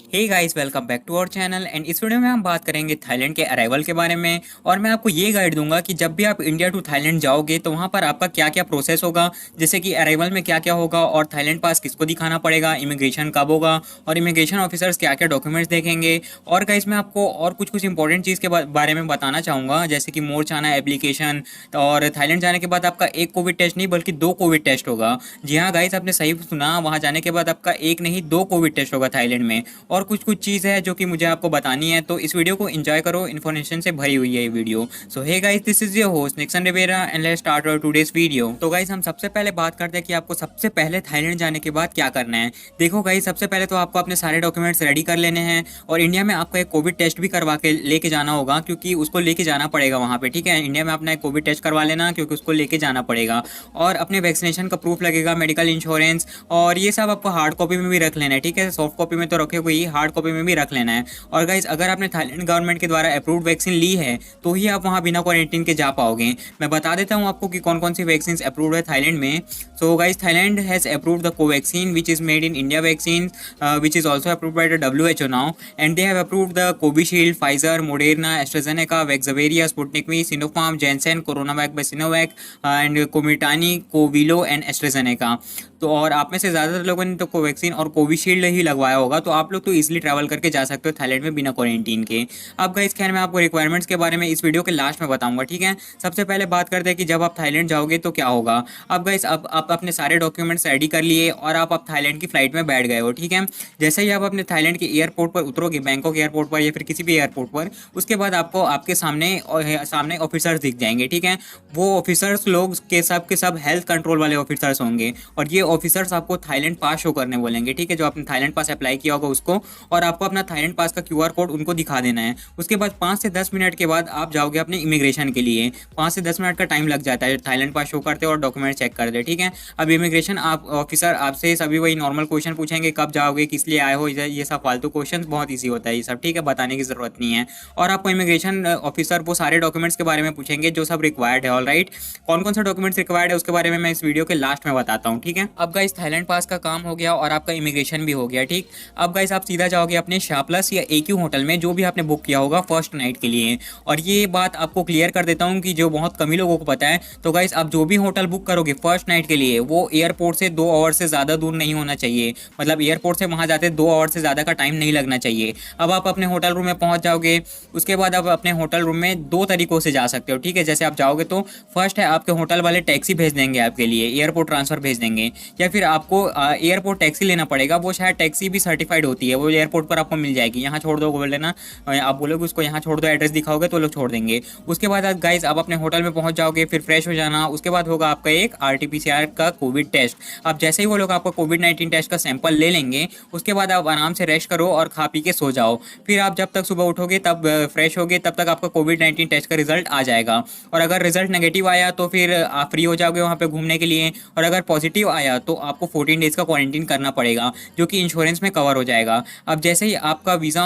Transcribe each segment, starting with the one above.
Hey guys, welcome back to our channel. And इस video में हम बात करेंगे थाईलैंड के अराइवल के बारे में। और मैं आपको ये गाइड दूंगा कि जब भी आप इंडिया टू थाईलैंड जाओगे तो वहाँ पर आपका क्या क्या प्रोसेस होगा, जैसे कि अराइवल में क्या क्या होगा और थाईलैंड पास किसको दिखाना पड़ेगा, इमिग्रेशन कब होगा और इमिग्रेशन ऑफिसर्स क्या क्या डॉक्यूमेंट्स देखेंगे। और गाइस मैं आपको और कुछ कुछ इंपॉर्टेंट चीज़ के बारे में बताना चाहूँगा, जैसे कि मोर चाना एप्लीकेशन। और थाईलैंड जाने के बाद आपका एक कोविड टेस्ट नहीं बल्कि 2 कोविड टेस्ट होगा। जी हाँ गाइस, आपने सही सुना, वहाँ जाने के बाद आपका एक नहीं 2 कोविड टेस्ट होगा थाईलैंड में। और कुछ कुछ चीज़ है जो कि मुझे आपको बतानी है, तो इस वीडियो को एंजॉय करो, इन्फॉर्मेशन से भरी हुई है ये video. So hey guys, this is your host Nixon Rivera and let's start our today's video. तो गाइस हम सबसे पहले बात करते हैं कि आपको सबसे पहले थाईलैंड जाने के बाद क्या करना है। देखो गाइस, सबसे पहले तो आपको अपने सारे डॉक्यूमेंट्स रेडी कर लेने हैं और इंडिया में आपका एक कोविड टेस्ट भी करवा के लेके जाना होगा, क्योंकि उसको लेके जाना पड़ेगा वहाँ पे। ठीक है, इंडिया में अपना एक कोविड टेस्ट करवा लेना क्योंकि उसको लेके जाना पड़ेगा। और अपने वैक्सीनेशन का प्रूफ लगेगा, मेडिकल इंश्योरेंस, और ये सब आपको हार्ड कॉपी में भी रख लेना है। ठीक है, सॉफ्ट कॉपी में तो रखे हुए ही, हार्ड कॉपी में भी रख लेना है। और गाइस, अगर आपने थाईलैंड गवर्नमेंट के द्वारा अप्रूव्ड वैक्सीन ली है तो ही आप वहाँ बिना क्वारंटीन के जा पाओगे। मैं बता देता हूँ आपको कि कौन कौन सी वैक्सीन अप्रूव्ड है थाईलैंड में। So guys, Thailand has approved the Covaxin which is made in India vaccine, which is also approved by the WHO now. And they have approved the Covishield, Pfizer, Moderna, AstraZeneca, Vaxzevria, Sputnik V, Sinopharm, Janssen, CoronaVac by Sinovac and Comirnaty, Covilo and AstraZeneca. तो और आप में से ज़्यादातर लोगों ने तो Covaxin और कोविशील्ड ही लगवाया होगा, तो आप लोग तो इजीली ट्रैवल करके जा सकते हो थाईलैंड में बिना क्वारंटीन के। अब गाइस खैर, मैं आपको रिक्वायरमेंट्स के बारे में इस वीडियो के लास्ट में बताऊंगा। ठीक है, सबसे पहले बात करते हैं कि जब आप थाईलैंड जाओगे तो क्या होगा। अब गाइस, अब आप अपने सारे डॉक्यूमेंट्स रेडी कर लिए और आप थाईलैंड की फ्लाइट में बैठ गए हो। ठीक है, जैसे ही आप अपने थाईलैंड के एयरपोर्ट पर उतरोगे, बैंकॉक एयरपोर्ट पर या फिर किसी भी एयरपोर्ट पर, उसके बाद आपको आपके सामने ऑफिसर्स दिख जाएंगे। ठीक है, वो ऑफिसर्स लोग के सब हेल्थ कंट्रोल वाले ऑफिसर्स होंगे और ये ऑफिसर्स आपको थाईलैंड पास शो करने बोलेंगे। ठीक है, जो आपने थाईलैंड पास अप्लाई किया होगा उसको, और आपको अपना थाईलैंड पास का QR कोड उनको दिखा देना है। उसके बाद 5 से 10 मिनट के बाद आप जाओगे अपने इमिग्रेशन के लिए। 5 से 10 मिनट का टाइम लग जाता है थाईलैंड पास शो करते और डॉक्यूमेंट चेक करते। ठीक है, अब इमिग्रेशन आप ऑफिसर आपसे सभी वही नॉर्मल क्वेश्चन पूछेंगे, कब जाओगे, किस लिए आए हो, ये सब फालतू क्वेश्चन, बहुत ईजी होता है ये सब। ठीक है, बताने की जरूरत नहीं है। और आपको इमिग्रेशन ऑफिसर वो सारे डॉक्यूमेंट्स के बारे में पूछेंगे जो सब रिक्वायर्ड है। ऑल राइट, कौन कौन से डॉक्यूमेंट्स रिक्वायर्ड है उसके बारे में मैं इस वीडियो के लास्ट में बताता हूँ। ठीक है, अब गाइस थाईलैंड पास का काम हो गया और आपका इमिग्रेशन भी हो गया। ठीक, अब गाइस आप सीधा जाओगे अपने शाह प्लस या AQ होटल में, जो भी आपने बुक किया होगा फर्स्ट नाइट के लिए। और ये बात आपको क्लियर कर देता हूँ कि जो बहुत कम ही लोगों को पता है, तो गाइस आप जो भी होटल बुक करोगे फर्स्ट नाइट के लिए, वो एयरपोर्ट से 2 आवर से ज़्यादा दूर नहीं होना चाहिए। मतलब एयरपोर्ट से वहाँ जाते 2 आवर से ज़्यादा का टाइम नहीं लगना चाहिए। अब आप अपने होटल रूम में पहुँच जाओगे, उसके बाद आप अपने होटल रूम में 2 तरीकों से जा सकते हो। ठीक है, जैसे आप जाओगे तो फर्स्ट है आपके होटल वाले टैक्सी भेज देंगे आपके लिए, एयरपोर्ट ट्रांसफ़र भेज देंगे, या फिर आपको एयरपोर्ट टैक्सी लेना पड़ेगा। वो शायद टैक्सी भी सर्टिफाइड होती है, वो एयरपोर्ट पर आपको मिल जाएगी। यहाँ छोड़ दो बोल लेना, आप बोलोगे उसको यहाँ छोड़ दो, एड्रेस दिखाओगे तो लोग छोड़ देंगे। उसके बाद गाइस आप अपने होटल में पहुँच जाओगे, फिर फ्रेश हो जाना। उसके बाद होगा आपका एक RT-PCR का कोविड टेस्ट। अब जैसे ही वो लोग आपका कोविड-19 टेस्ट का सैंपल ले लेंगे, उसके बाद आप आराम से रेस्ट करो और खा पी के सो जाओ। फिर आप जब तक सुबह उठोगे, तब फ्रेश होगे, तब तक आपका कोविड-19 टेस्ट का रिजल्ट आ जाएगा। और अगर रिजल्ट नेगेटिव आया तो फिर आप फ्री हो जाओगे वहाँ पे घूमने के लिए, और अगर पॉजिटिव आया तो आपको 14 डेज का क्वारंटीन करना पड़ेगा, जो कि इंश्योरेंस में कवर हो जाएगा। अब जैसे ही आपका वीज़ा,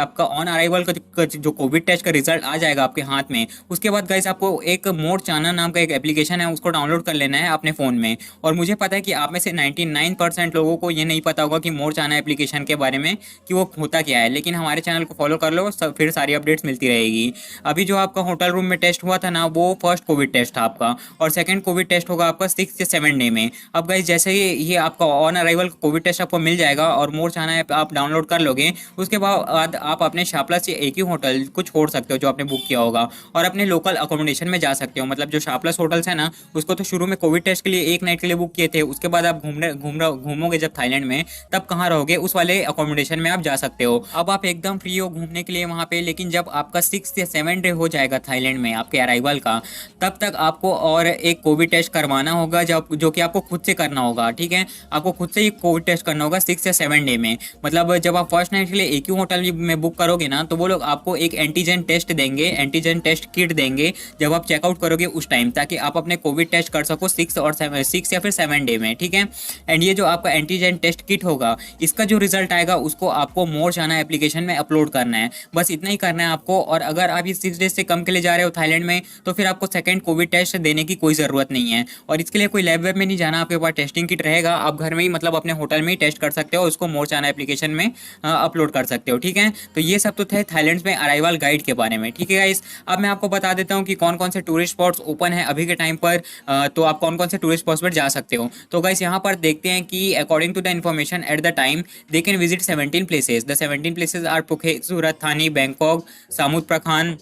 आपका ऑन अराइवल का जो कोविड टेस्ट का रिजल्ट आ जाएगा आपके हाथ में, उसके बाद गाइस आपको एक मोर चाना नाम का एक एप्लीकेशन है, उसको डाउनलोड कर लेना है अपने फ़ोन में। और मुझे पता है कि आप में से 99% लोगों को ये नहीं पता होगा कि मोर चाना एप्लीकेशन के बारे में कि वो होता क्या है, लेकिन हमारे चैनल को फॉलो कर लो, फिर सारी अपडेट्स मिलती रहेगी। अभी जो आपका होटल रूम में टेस्ट हुआ था ना, वो फर्स्ट कोविड टेस्ट था आपका, और सेकंड कोविड टेस्ट होगा आपका 6 से 7 डे में। अब गाइस जैसे ही ये आपका ऑन अराइवल कोविड टेस्ट आपको मिल जाएगा और मोर चाना ऐप आप डाउनलोड कर लोगे, उसके बाद आप अपने शाह प्लस या AQ होटल को छोड़ सकते हो जो आपने बुक किया होगा, और अपने लोकल अकोमोडेशन में जा सकते हो। मतलब जो शाह प्लस होटल्स है ना, उसको तो शुरू में कोविड टेस्ट के लिए एक नाइट के लिए बुक किए थे, उसके बाद आप घूमोगे जब थाईलैंड में, तब कहाँ रहोगे, उस वाले अकोमोडेशन में आप जा सकते हो। अब आप एकदम फ्री हो घूमने के लिए वहाँ पे, लेकिन जब आपका 6 या 7 डे हो जाएगा थाईलैंड में आपके अराइवल का, तब तक आपको और एक कोविड टेस्ट करवाना होगा, जो कि आपको खुद से करना होगा। ठीक है, आपको खुद से ही कोविड टेस्ट करना होगा 6 या 7 डे में। मतलब जब आप फर्स्ट नाइट के लिए AQ होटल में बुक करोगे ना, तो वो लोग आपको एक एंटीजन टेस्ट देंगे, एंटीजन टेस्ट किट देंगे जब आप चेकआउट करोगे उस टाइम, ताकि आप अपने कोविड टेस्ट कर सको 6 या फिर 7 डे में। ठीक है, एंड ये जो आपका एंटीजन टेस्ट किट होगा, इसका जो रिजल्ट आएगा उसको आपको मोर चाना एप्लीकेशन में अपलोड करना है। बस इतना ही करना है आपको। और अगर आप ये 6 डेज से कम के लिए जा रहे हो थाईलैंड में, तो फिर आपको सेकंड कोविड टेस्ट देने की कोई ज़रूरत नहीं है, और इसके लिए कोई लैब वेब में नहीं जाना, आपके पास टेस्टिंग किट रहेगा, आप घर में ही मतलब अपने होटल में ही टेस्ट कर सकते हो, उसको मोर चाना एप्लीकेशन में अपलोड कर सकते हो। ठीक है, तो ये सब तो थे थाईलैंड में अराइवल गाइड के बारे में। ठीक है गाइस, अब मैं आपको बता देता हूँ कि कौन कौन से टूरिस्ट स्पॉट्स ओपन है अभी के टाइम पर। तो आप कौन कौन से टूरिस्ट स्पॉट्स पर जा सकते हो। तो गाइस यहाँ पर देखते हैं कि according to the information at the time they can visit 17 places. The 17 places are Phuket, Surat, Thani, Bangkok, Samut Prakan,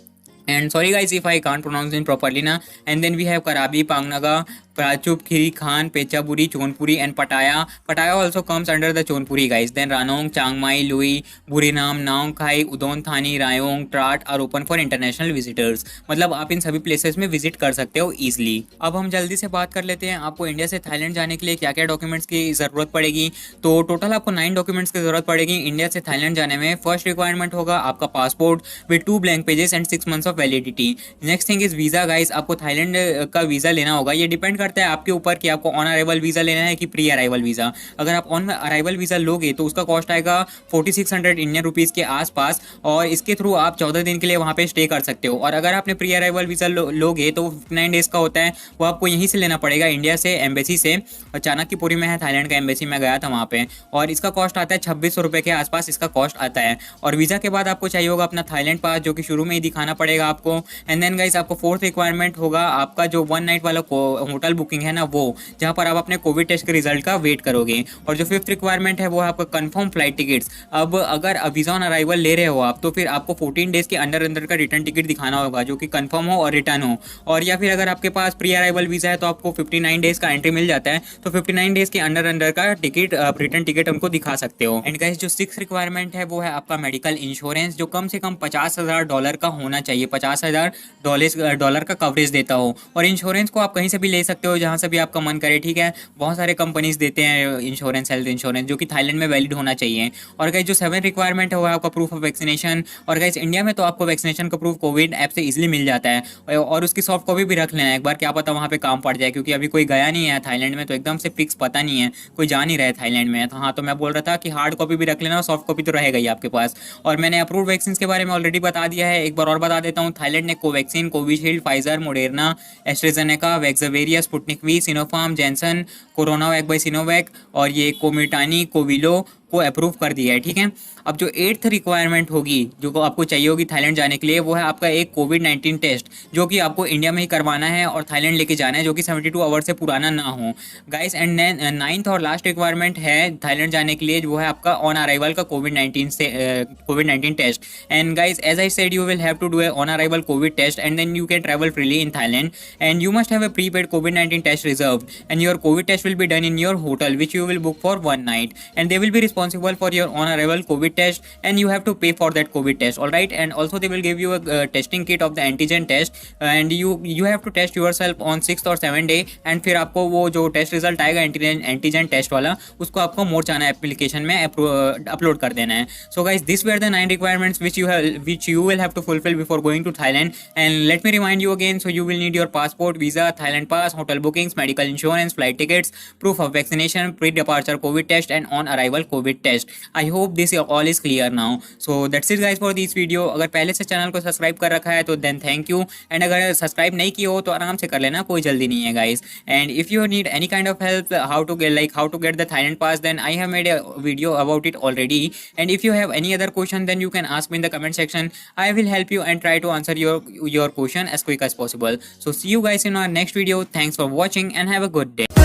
and sorry guys if I can't pronounce it properly na, and then we have Karabi, Pangnaga, Prachup, Khiri Khan, Pechaburi, Chonpuri and Pattaya. Pattaya also comes under the Chonpuri guys. Then Ranong, Chiang Mai, Lui, Burinam, Naong Khai, Udon Thani, Rayong, Trat are open for international visitors. मतलब आप इन सभी places में visit कर सकते हो easily. अब हम जल्दी से बात कर लेते हैं आपको इंडिया से थाईलैंड जाने के लिए क्या क्या डॉक्यूमेंट्स की जरूरत पड़ेगी। तो टोटल आपको 9 डॉक्यूमेंट्स की जरूरत पड़ेगी इंडिया से थाईलैंड जाने में। फर्स्ट रिक्वायरमेंट होगा आपका passport with 2 blank pages and 6 months of validity. Next thing is visa guys, आपको थाईलैंड का वीजा लेना होगा। ये डिपेंड करता है आपके ऊपर कि आपको ऑन अराइवल वीजा लेना है कि प्री अराइवल वीजा। अगर आप ऑन अराइवल वीजा लोगे तो उसका कॉस्ट आएगा 4600 इंडियन रुपीज़ के आसपास, और इसके थ्रू आप 14 दिन के लिए वहाँ पे स्टे कर सकते हो। और अगर आपने प्री अराइवल वीजा लोगे तो 59 डेज का होता है, वो आपको यहीं से लेना पड़ेगा इंडिया से, एम्बेसी से। चाणक्यपुरी में है थाईलैंड का एम्बेसी, मैं गया था वहाँ पे, और इसका कॉस्ट आता है 2600 रुपये के आसपास इसका कॉस्ट आता है। और वीज़ा के बाद आपको चाहिए होगा अपना थाईलैंड पास, जो कि शुरू में ही दिखाना पड़ेगा आपको। एंड देन गाइस आपको फोर्थ रिक्वायरमेंट होगा आपका जो 1 नाइट वाला होटल बुकिंग है ना, वो जहाँ पर आप अपने कोविड टेस्ट के रिजल्ट का वेट करोगे। और जो फिफ्थ रिक्वायरमेंट है वो है आपका कंफर्म फ्लाइट टिकट्स। अब अगर वीज़ा ऑन अराइवल ले रहे हो आप तो फिर आपको 14 डेज के अंदर अंदर का रिटर्न टिकट दिखाना होगा जो कि कंफर्म हो और रिटर्न हो। और या फिर अगर आपके पास प्री अराइवल वीज़ा है तो आपको 59 डेज का एंट्री मिल जाता है, तो 59 डेज के अंदर अंदर का टिकट रिटर्न टिकट उनको दिखा सकते हो। एंड गाइस जो 6th रिक्वायरमेंट है वो है आपका मेडिकल इंश्योरेंस, जो कम से कम $50,000 का होना चाहिए, $50,000 का कवरेज देता हो। और इंश्योरेंस को आप कहीं से भी ले सकते हो जहाँ से भी आपका मन करे। ठीक है, बहुत सारे कंपनीज देते हैं इंश्योरेंस, हेल्थ इंश्योरेंस, जो कि थाईलैंड में वैलिड होना चाहिए। और गाइस जो 7th रिक्वायरमेंट है वो है आपका प्रूफ ऑफ वैक्सीनेशन। और गाइस इंडिया में तो आपको वैक्सीनेशन का प्रूफ कोविड ऐप से इजीली मिल जाता है, और उसकी सॉफ्ट कॉपी भी रख लेना एक बार, क्या पता वहाँ पे काम पड़ जाए, क्योंकि अभी कोई गया नहीं है थाईलैंड में तो एकदम से फिक्स पता नहीं है, कोई जा नहीं रहा है थाईलैंड में। तो हाँ, तो मैं बोल रहा था कि हार्ड कॉपी भी रख लेना और सॉफ्ट कॉपी तो रहेगा ही आपके पास। और मैंने अप्रूव्ड वैक्सीन के बारे में ऑलरेडी बता दिया है, एक बार और बता देता हूँ। थाईलैंड ने Covaxin, Covishield, Pfizer, Moderna, AstraZeneca, Vaxzevria, Sputnik V, Sinopharm, Janssen, CoronaVac by Sinovac और ये कोमिटानी, कोविलो को अप्रूव कर दिया है। ठीक है, अब जो 8th रिक्वायरमेंट होगी जो आपको चाहिए होगी थाईलैंड जाने के लिए, वो है आपका एक कोविड-19 टेस्ट, जो कि आपको इंडिया में ही करवाना है और थाईलैंड लेके जाना है, जो कि 72 आवर्स से पुराना ना हो गाइस। एंड 9th और लास्ट रिक्वायरमेंट है थाईलैंड जाने के लिए, वो है आपका ऑन अराइवल का कोविड-19 test. And guys as I said, you will have to do a on arrival Covid test and then you can travel freely in Thailand. And you must have a prepaid covid test reserved, and your Covid test will be done in your hotel which you will book for 1 night, and they will be responsible for your on arrival COVID test, and you have to pay for that COVID test, all right? And also they will give you a testing kit of the antigen test, and you have to test yourself on 6th or 7th day, and फिर आपको वो जो test result आएगा antigen test वाला, उसको आपको मोर चाना application में अपलोड कर देना है। So guys this were the 9 requirements which you will have to fulfill before going to Thailand. And let me remind you again, so you will need your passport, visa, Thailand pass, hotel bookings, medical insurance, flight tickets, proof of vaccination, pre-departure COVID test and on arrival COVID test. I hope this all is clear now. So that's it guys for this video. अगर पहले से channel को subscribe कर रखा है तो then thank you, and अगर subscribe नहीं किए हो तो आराम से कर लेना, कोई जल्दी नहीं है guys. And if you need any kind of help how to get the Thailand pass, then I have made a video about it already. And if you have any other question, then you can ask me in the comment section. I will help you and try to answer your question as quick as possible. So see you guys in our next video. Thanks for watching and have a good day.